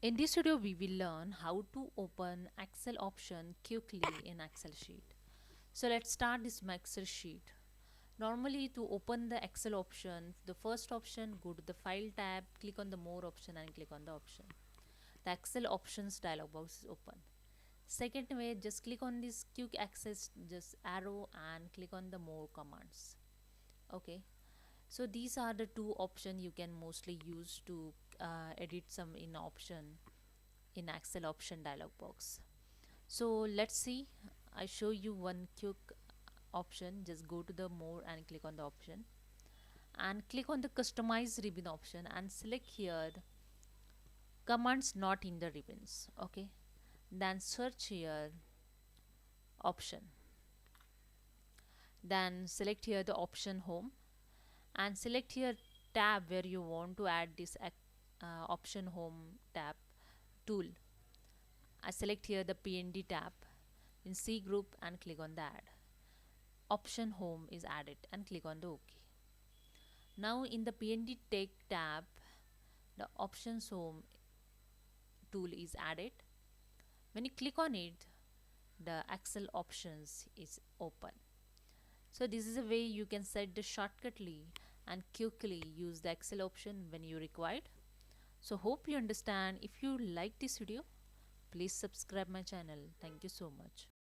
In this video, we will learn how to open Excel option quickly in Excel sheet. So let's start this Excel sheet. Normally to open the Excel option, the first option, go to the file tab, click on the more option and click on the option. The Excel options dialog box is open. Second way, just click on this quick access just arrow and click on the more commands. Okay, so these are the two options you can mostly use to edit some in option in Excel option dialog box. So let's see. I show you one quick option. Just go to the more and click on the option and click on the customize ribbon option and select here the commands not in the ribbons. Okay, then search here option, then select here the option home and select here tab where you want to add this option home tab tool. I select here the PND tab in C group and click on the add. Option home is added and click on the OK. Now in the PND Tech tab, the options home tool is added. When you click on it, the Excel options is open. So this is a way you can set the shortcutly and quickly use the Excel option when you required. So hope you understand. If you like this video, please subscribe my channel. Thank you so much.